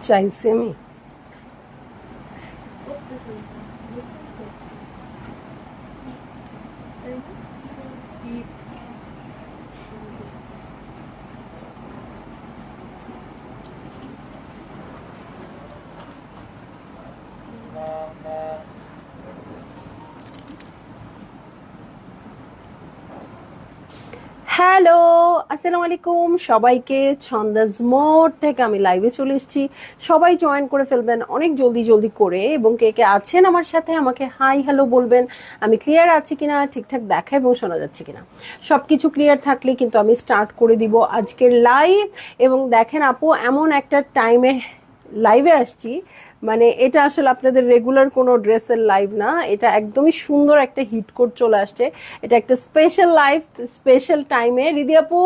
চাইছি আমি। হ্যালো, আসসালামু আলাইকুম সবাইকে। ছন্দাজ মোড থেকে আমি লাইভে চলে এসেছি। সবাই জয়েন করে ফেলবেন অনেক জলদি জলদি করে, এবং কে কে আছেন আমার সাথে আমাকে হাই হ্যালো বলবেন। আমি ক্লিয়ার আছি কিনা, ঠিকঠাক দেখা এবং শোনা যাচ্ছে কিনা, সব কিছু ক্লিয়ার থাকলে কিন্তু আমি স্টার্ট করে দিব আজকের লাইভ। এবং দেখেন আপু, এমন একটা টাইমে লাইভে আসছি, মানে এটা আসলে আপনাদের রেগুলার কোনো ড্রেসের লাইভ না, এটা একদমই সুন্দর একটা হিট কোড চলে আসছে। এটা একটা স্পেশাল লাইভ, স্পেশাল টাইমে। রিদি আপু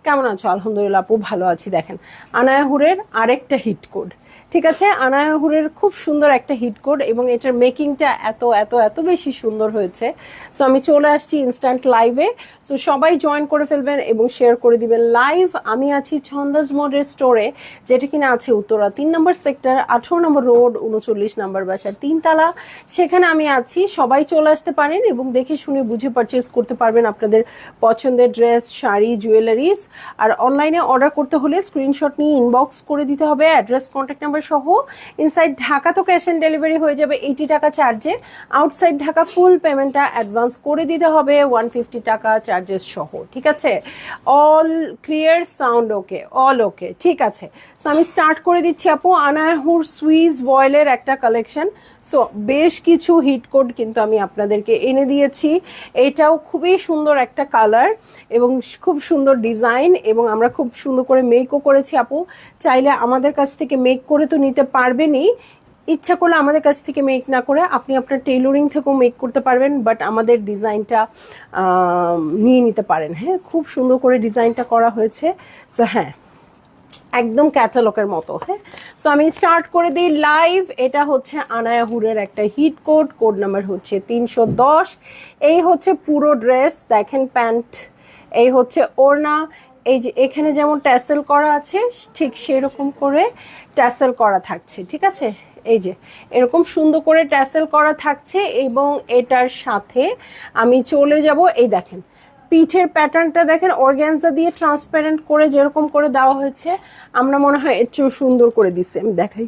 কেমন আছো? আলহামদুলিল্লাহ আপু ভালো আছি। দেখেন আনায়াহুরের আরেকটা হিট কোড, ঠিক আছে? আনায়াহুরের খুব সুন্দর একটা হিট কোড, এবং এটার মেকিংটা এত এত এত বেশি সুন্দর হয়েছে। সো আমি চলে আসছি ইনস্ট্যান্ট লাইভে। সো সবাই জয়েন করে ফেলবেন এবং শেয়ার করে দিবেন লাইভ। আমি আছি ছন্দাজ মোডের স্টোরে, যেটা কিনা আছে উত্তরা 3 নম্বর সেক্টর, 18 নম্বর রোড, 39 নম্বর বাসার 3 তলা। সেখানে আমি আছি, সবাই চলে আসতে পারেন এবং দেখে শুনে বুঝে পারচেস করতে পারবেন আপনাদের পছন্দের ড্রেস, শাড়ি, জুয়েলারিজ। আর অনলাইনে অর্ডার করতে হলে স্ক্রিনশট নিয়ে ইনবক্স করে দিতে হবে, অ্যাড্রেস, কন্ট্যাক্ট নাম্বার সহ। ইনসাইড ঢাকা তো ক্যাশ অন ডেলিভারি হয়ে যাবে 80 টাকা চার্জে। আউটসাইড ঢাকা ফুল পেমেন্টটা অ্যাডভান্স করে দিতে হবে 150 টাকা চার্জেস সহ, ঠিক আছে? অল ক্লিয়ার, সাউন্ড ওকে, অল ওকে, ঠিক আছে। সো আমি স্টার্ট করে দিচ্ছি আপু। আনায়াহুর সুইস ভয়েলের একটা কালেকশন। সো বেশ কিছু হিট কোড কিন্তু আমি আপনাদেরকে এনে দিয়েছি। এটাও খুবই সুন্দর একটা কালার এবং খুব সুন্দর ডিজাইন, এবং আমরা খুব সুন্দর করে মেকও করেছি আপু। চাইলে আমাদের কাছ থেকে মেক করে তো নিতে পারবেনই, ইচ্ছা করলে আমাদের কাছ থেকে মেক না করে আপনি আপনার টেইলরিং থেকেও মেক করতে পারবেন, বাট আমাদের ডিজাইনটা নিয়ে নিতে পারেন। হ্যাঁ, খুব সুন্দর করে ডিজাইনটা করা হয়েছে। সো হ্যাঁ, একদম ক্যাটালগের মতো। হ্যাঁ, সো আমি স্টার্ট করে দিই লাইভ। এটা হচ্ছে আনায়াহুরের একটা হিট কোড, কোড নাম্বার হচ্ছে 310। এই হচ্ছে পুরো ড্রেস, দেখেন প্যান্ট, এই হচ্ছে ওড়না। এই যে এখানে যেমন ট্যাসেল করা আছে, ঠিক সেরকম করে ট্যাসেল করা থাকছে, ঠিক আছে? এই যে এরকম সুন্দর করে ট্যাসেল করা থাকছে, এবং এটার সাথে আমি চলে যাব, এই দেখেন পিঠের প্যাটার্নটা দেখেন, অর্গ্যানজা দিয়ে ট্রান্সপারেন্ট করে যেরকম করে দেওয়া হয়েছে, আমরা মনে হয় এর চেয়েও সুন্দর করে দিচ্ছে। আমি দেখাই,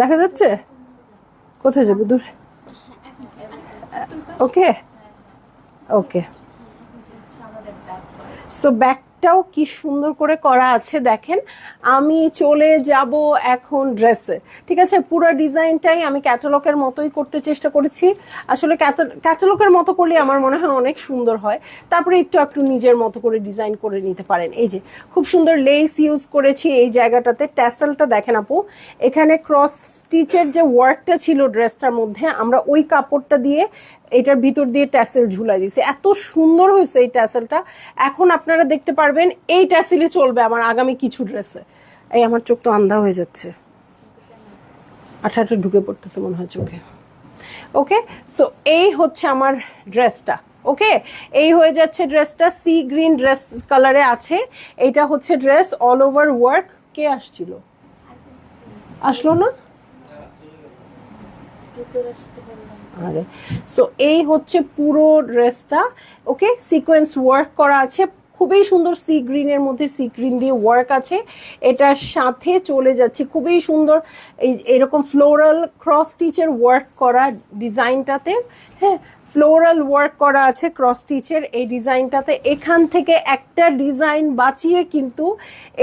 দেখা যাচ্ছে? কোথায় যাবো? দূর। ওকে ওকে। সো ব্যাকটাও কি সুন্দর করে করা আছে দেখেন। আমি চলে যাব এখন ড্রেসে, ঠিক আছে? পুরো ডিজাইনটাই আমি ক্যাটালগের মতোই করতে চেষ্টা করেছি। আসলে ক্যাটালগের মতো করলে আমার মনে হয় অনেক সুন্দর হয়। তারপরে একটু একটু নিজের মতো করে ডিজাইন করে নিতে পারেন। এই যে খুব সুন্দর লেস ইউজ করেছি এই জায়গাটাতে। ট্যাসেলটা দেখেন আপু, এখানে ক্রস স্টিচের যে ওয়ার্কটা ছিল ড্রেসটার মধ্যে, আমরা ওই কাপড়টা দিয়ে এটার ভিতর দিয়ে ট্যাসেল ঝুলাই দিয়েছে। এত সুন্দর হয়েছে এই ট্যাসেলটা। এখন আপনারা দেখতে পারবেন এই ট্যাসেলে চলবে আমার আগামী কিছু ড্রেসে। এই আমার চোখ তো আন্ধা হয়ে যাচ্ছে, আঠাটা ঢুকে পড়তেছে মনে হয় চোখে। ওকে, সো এই হচ্ছে আমার ড্রেসটা। ওকে, এই হয়ে যাচ্ছে ড্রেসটা, সি গ্রিন ড্রেস কালারে আছে। এইটা হচ্ছে ড্রেস, অল ওভার ওয়ার্ক। কে আসছিল? আসলো না? আরে, সো এই হচ্ছে পুরো ড্রেসটা। ওকে, সিকোয়েন্স ওয়ার্ক করা আছে, খুবই সুন্দর। সি গ্রিনের মধ্যে সি গ্রিন দিয়ে ওয়ার্ক আছে। এটার সাথে চলে যাচ্ছে খুবই সুন্দর এই এরকম ফ্লোরাল ক্রস স্টিচের ওয়ার্ক করা ডিজাইনটাতে। হ্যাঁ, ফ্লোরাল ওয়ার্ক করা আছে ক্রস স্টিচের এই ডিজাইনটাতে। এখান থেকে একটা ডিজাইন বাঁচিয়ে কিন্তু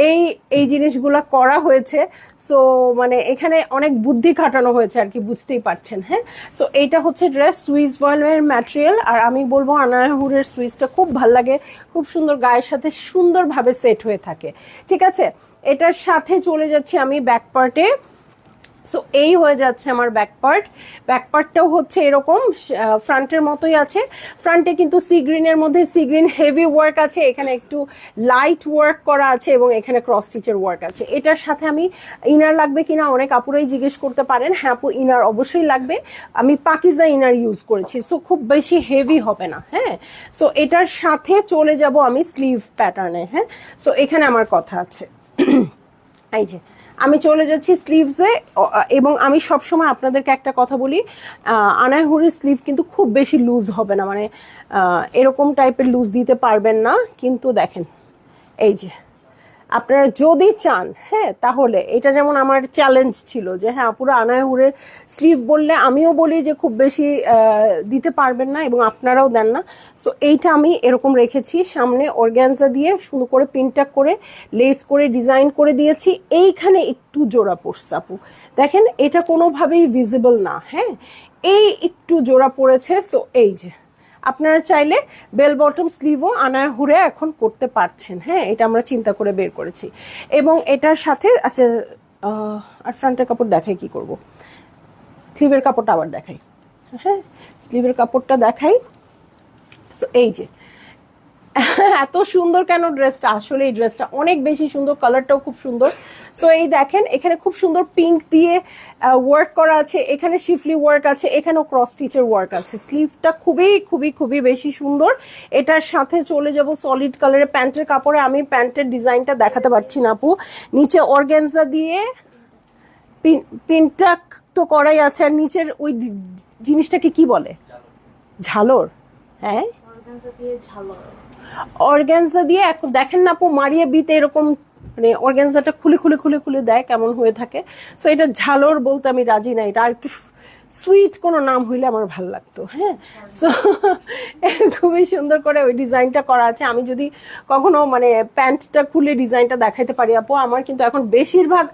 এই এই জিনিসগুলো করা হয়েছে। সো মানে এখানে অনেক বুদ্ধি খাটানো হয়েছে আর কি, বুঝতেই পারছেন। হ্যাঁ, সো এইটা হচ্ছে ড্রেস, সুইস ভয়েলের ম্যাটেরিয়াল। আর আমি বলবো আনায়াহুরের সুইসটা খুব ভাল লাগে, খুব সুন্দর, গায়ের সাথে সুন্দরভাবে সেট হয়ে থাকে, ঠিক আছে? এটার সাথে চলে যাচ্ছি আমি ব্যাক পার্টে। সো এই হয়ে যাচ্ছে আমার ব্যাক পার্ট। ব্যাক পার্টটাও হচ্ছে এরকম ফ্রন্টের মতোই আছে। ফ্রন্টে কিন্তু সি গ্রিনের মধ্যে সি গ্রিন হেভি ওয়ার্ক আছে, এখানে একটু লাইট ওয়ার্ক করা আছে, এবং এখানে ক্রস স্টিচের ওয়ার্ক আছে। এটার সাথে আমি ইনার লাগবে কিনা অনেক আপুরাই জিজ্ঞেস করতে পারেন। হ্যাঁ আপু, ইনার অবশ্যই লাগবে। আমি পাকিজা ইনার ইউজ করেছি, সো খুব বেশি হেভি হবে না। হ্যাঁ, সো এটার সাথে চলে যাব আমি স্লিভ প্যাটার্নে। হ্যাঁ, সো এখানে আমার কথা আছে। এই যে আমি চলে যাচ্ছি স্লিভসে, এবং আমি সবসময় আপনাদেরকে একটা কথা বলি, আনাইহুরির স্লিভ কিন্তু খুব বেশি লুজ হবে না, মানে এরকম টাইপের লুজ দিতে পারবেন না। কিন্তু দেখেন এই যে আপনারা যদি চান, হ্যাঁ, তাহলে এটা যেমন আমার চ্যালেঞ্জ ছিল যে হ্যাঁ পুরো আনাইহুরের স্লিভ বললে আমিও বলি যে খুব বেশি দিতে পারবেন না এবং আপনারাও দেন না। সো এইটা আমি এরকম রেখেছি, সামনে অর্গ্যানজা দিয়ে সুন্দর করে পিনটাক করে লেস করে ডিজাইন করে দিয়েছি। এইখানে একটু জোড়া পড়ছে আপু, দেখেন এটা কোনোভাবেই ভিজিবল না, হ্যাঁ, এই একটু জোড়া পড়েছে। সো এই যে আপনারা চাইলে বেল বটম স্লিভও আনাইহুরে এখন করতে পারছেন, হ্যাঁ, এটা আমরা চিন্তা করে বের করেছি। এবং এটার সাথে আচ্ছা আর ফ্রন্টের কাপড় দেখাই, কি করব, স্লিভের কাপড়টা আবার দেখাই, হ্যাঁ স্লিভের কাপড়টা দেখাই। সো এই যে এত সুন্দর কেন ড্রেসটা, আসলে এই ড্রেসটা অনেক বেশি সুন্দর, কালারটাও খুব সুন্দর। সো এই দেখেন এখানে খুব সুন্দর পিঙ্ক দিয়ে ওয়ার্ক করা আছে, এখানে শিফলি ওয়ার্ক আছে, এখানেও ক্রস স্টিচের ওয়ার্ক আছে। স্লিভটা খুবই খুবই খুবই বেশি সুন্দর। এটার সাথে চলে যাব সলিড কালারের প্যান্টের কাপড়ে। আমি প্যান্টের ডিজাইনটা দেখাতে পারছি না আপু, নিচে অর্গানজা দিয়ে প্রিন্টটা তো করাই আছে, আর নিচের ওই জিনিসটাকে কি বলে, ঝালর, হ্যাঁ অর্গানজা দিয়ে এখন দেখেন না আপু মারিয়া বিতে এরকম মানে অর্গানজাটা খুলে খুলে খুলে খুলে দেয় কেমন হয়ে থাকে। সো এটা ঝালর বলতে আমি রাজি না, এটা আর একটু সুইট কোনো নাম হইলে আমার ভালো লাগতো, হ্যাঁ। সো খুবই সুন্দর করে ওই ডিজাইনটা করা আছে। আমি যদি কখনো মানে প্যান্টটা খুলে ডিজাইনটা দেখাইতে পারি আপু, আমার কিন্তু এখন বেশিরভাগ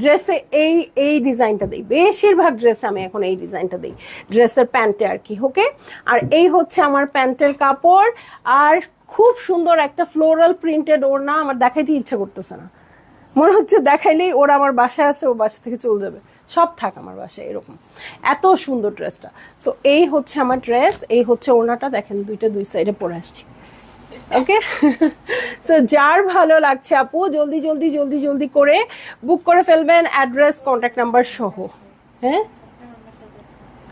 ড্রেসে এই এই ডিজাইনটা দিই, বেশিরভাগ ড্রেসে আমি এখন এই ডিজাইনটা দিই, ড্রেসের প্যান্টে আর কি। ওকে, আর এই হচ্ছে আমার প্যান্টের কাপড়। আর খুব সুন্দর একটা ফ্লোরাল প্রিন্টেড ওড়না, আমার দেখাইতে ইচ্ছে করতেছে না, মনে হচ্ছে দেখাইলেই ওরা আমার বাসায় আছে, ও বাসা থেকে চলে যাবে, সব থাক আমার বাসায়, এরকম এত সুন্দর ড্রেসটা। সো এই হচ্ছে আমার ড্রেস, এই হচ্ছে ওড়নাটা, দেখেন দুইটা দুই সাইডে পরে আসছি। ওকে, সো যার ভালো লাগছে আপু জলদি জলদি জলদি জলদি করে বুক করে ফেলবেন, অ্যাড্রেস কন্ট্যাক্ট নাম্বার সহ। হ্যাঁ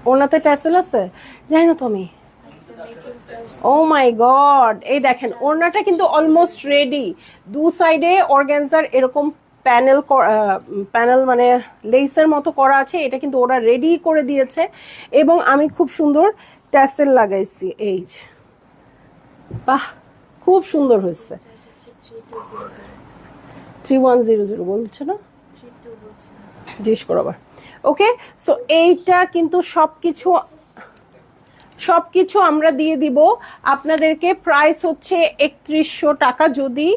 ওড়নাতে ট্যাসেল আছে, জানি না তুমি। ও মাই গড, এই দেখেন ওড়নাটা কিন্তু অলমোস্ট রেডি, দু সাইডে অর্গানজার এরকম প্যানেল প্যানেল মানে লেসের মতো করা আছে, এটা কিন্তু ওরা রেডি করে দিয়েছে এবং আমি খুব সুন্দর ট্যাসেল লাগাইছি। এই যে বাহ, খুব সুন্দর হয়েছে। 3100 বলছে না, জিজ্ঞেস করো আবার। ওকে, সো এইটা কিন্তু সবকিছু আমরা দিয়ে দিব আপনাদেরকে। প্রাইস হচ্ছে 3100 টাকা যদি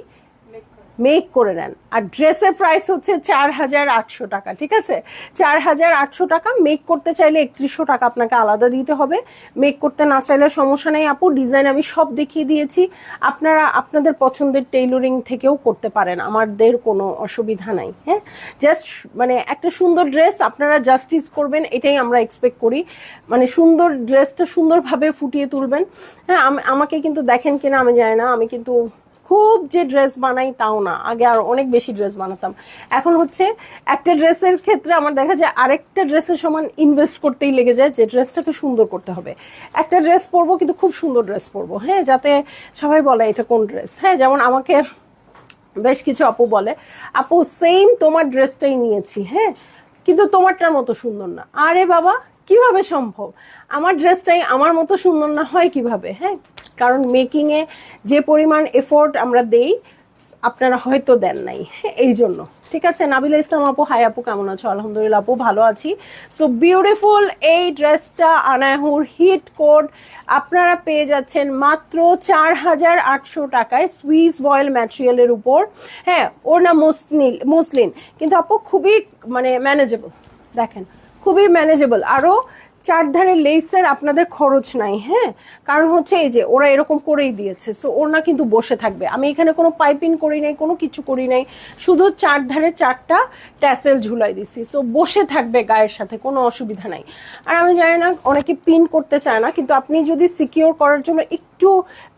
মেক করে নেন, আর ড্রেসের প্রাইস হচ্ছে 4800 টাকা, ঠিক আছে। 4800 টাকা, মেক করতে চাইলে 3100 টাকা আপনাকে আলাদা দিতে হবে, মেক করতে না চাইলে সমস্যা নেই আপু, ডিজাইন আমি সব দেখিয়ে দিয়েছি, আপনারা আপনাদের পছন্দের টেইলরিং থেকেও করতে পারেন, আমাদের কোনো অসুবিধা নাই। হ্যাঁ, জাস্ট মানে একটা সুন্দর ড্রেস আপনারা জাস্টিস করবেন, এটাই আমরা এক্সপেক্ট করি, মানে সুন্দর ড্রেসটা সুন্দরভাবে ফুটিয়ে তুলবেন। হ্যাঁ, আমাকে কিন্তু দেখেন কিনা আমি জানি না, আমি কিন্তু খুব যে ড্রেস বানাই তাও না, আগে আর অনেক বেশি ড্রেস বানাতাম, এখন হচ্ছে একটা ড্রেসের ক্ষেত্রে আমার দেখা যায় আরেকটা ড্রেসের সমান ইনভেস্ট করতেই লেগে যায়, যে ড্রেসটাকে সুন্দর করতে হবে। একটা ড্রেস পরবো কিন্তু খুব সুন্দর ড্রেস পরবো, হ্যাঁ, যাতে সবাই বলে এটা কোন ড্রেস। হ্যাঁ, যেমন আমাকে বেশ কিছু আপু বলে, আপু সেম তোমার ড্রেসটাই নিয়েছি, হ্যাঁ, কিন্তু তোমারটার মতো সুন্দর না। আরে বাবা, কিভাবে সম্ভব, আমার ড্রেসটাই আমার মতো সুন্দর না হয় কিভাবে? হ্যাঁ, কারণ মেকিংয়ে যে পরিমাণ এফোর্ট আমরা দেই আপনারা হয়তো দেন নাই, এই জন্য। ঠিক আছে, নাবিলা ইসলাম আপু, হাই আপু, কেমন আছো? আলহামদুলিল্লাহ আপু, ভালো আছি। সো বিউটিফুল এই ড্রেসটা আনাইহুর হিট কোড আপনারা পেয়ে যাচ্ছেন মাত্র 4800 টাকায়, সুইস ভয়েল ম্যাটেরিয়ালের উপর। হ্যাঁ, ওর না মুসলিন, কিন্তু আপু খুবই মানে ম্যানেজেবল, দেখেন খুবই ম্যানেজেবল। আরও চারধারে লেসের আপনাদের খরচ নাই, হ্যাঁ, কারণ হচ্ছে এই যে ওরা এরকম করেই দিয়েছে। সো ওড়না কিন্তু বসে থাকবে, আমি এখানে কোনো পাইপিং করি নাই, কোনো কিছু করি নাই, শুধু চারধারে 4টা ট্যাসেল ঝুলাই দিছি। সো বসে থাকবে গায়ের সাথে, কোনো অসুবিধা নাই। আর আমি জানি না অনেকে পিন করতে চায় না, কিন্তু আপনি যদি সিকিউর করার জন্য একটু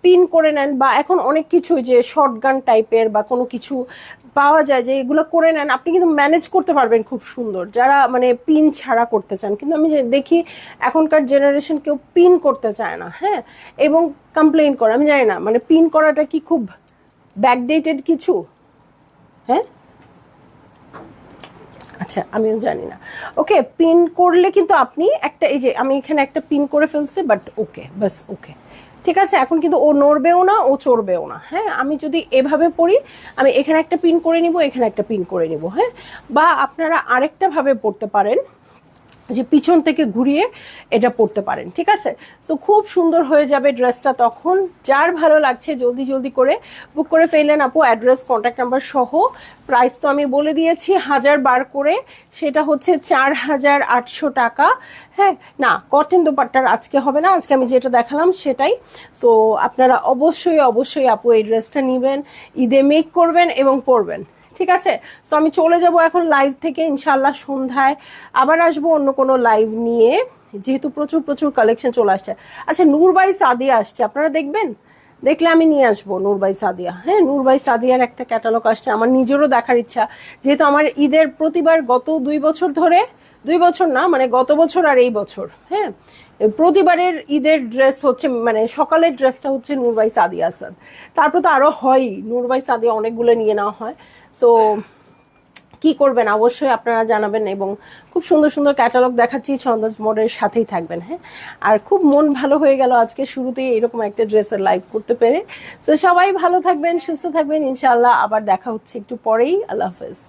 পিন করে নেন, বা এখন অনেক কিছু যে শর্টগান টাইপের বা কোনো কিছু পাওয়া যায় যে এগুলো করে নেন, আপনি কিন্তু ম্যানেজ করতে পারবেন খুব সুন্দর, যারা মানে পিন ছাড়া করতে চান। কিন্তু আমি যে দেখি এখনকার জেনারেশন কেউ পিন করতে চায় না, হ্যাঁ, এবং কমপ্লেইন করে, আমি জানি না মানে পিন করাটা কি খুব ব্যাকডেটেড কিছু? হ্যাঁ, আচ্ছা আমিও জানি না। ওকে, পিন করলে কিন্তু আপনি একটা, এই যে আমি এখানে একটা পিন করে ফেলছি, বাট ওকে, বাস ওকে, ঠিক আছে। এখন কিন্তু ও নড়বেও না, ও চড়বেও না। হ্যাঁ, আমি যদি এভাবে পড়ি, আমি এখানে একটা পিন করে নিব, এখানে একটা পিন করে নিব। হ্যাঁ, বা আপনারা আরেকটা ভাবে পড়তে পারেন, যে পিছন থেকে ঘুরিয়ে এটা পড়তে পারেন, ঠিক আছে। তো খুব সুন্দর হয়ে যাবে ড্রেসটা তখন। যার ভালো লাগছে জলদি জলদি করে বুক করে ফেললেন আপু, অ্যাড্রেস কন্ট্যাক্ট নাম্বার সহ। প্রাইস তো আমি বলে দিয়েছি 1000 বার করে, সেটা হচ্ছে 4800 টাকা। হ্যাঁ, না কটন দোপাট্টার আজকে হবে না, আজকে আমি যেটা দেখালাম সেটাই। সো আপনারা অবশ্যই অবশ্যই আপু এই ড্রেসটা নেবেন, ঈদে মেক করবেন এবং পরবেন, ঠিক আছে। তো আমি চলে যাব এখন লাইভ থেকে, ইনশাল্লাহ সন্ধ্যায় আবার আসবো অন্য কোনো লাইভ নিয়ে, যেহেতু প্রচুর প্রচুর কালেকশন চলে আসছে। আচ্ছা, নূরবাই সাদিয়া আসছে, আপনারা দেখবেন, দেখলে আমি নিয়ে আসবো নূরবাই সাদিয়া। হ্যাঁ, নূরবাই সাদিয়ার একটা ক্যাটালগ আসছে, আমার নিজেরও দেখার ইচ্ছা, যেহেতু আমার ঈদের প্রতিবার গত 2 বছর ধরে, 2 বছর না মানে গত বছর আর এই বছর, হ্যাঁ, প্রতিবারের ঈদের ড্রেস হচ্ছে, মানে সকালের ড্রেসটা হচ্ছে নূরবাই সাদিয়া আসাদ। তারপর তো আরো হয়, নূরবাই সাদিয়া অনেকগুলো নিয়ে নেওয়া হয়। সো কি করবেন অবশ্যই আপনারা জানাবেন, এবং খুব সুন্দর সুন্দর ক্যাটালগ দেখাচ্ছি, ছন্দাস মোডের সাথেই থাকবেন। হ্যাঁ, আর খুব মন ভালো হয়ে গেল আজকে শুরুতেই এরকম একটা ড্রেসের লাইভ করতে পেরে। সো সবাই ভালো থাকবেন, সুস্থ থাকবেন, ইনশাআল্লাহ আবার দেখা হচ্ছে একটু পরেই। আল্লাহ হাফেজ।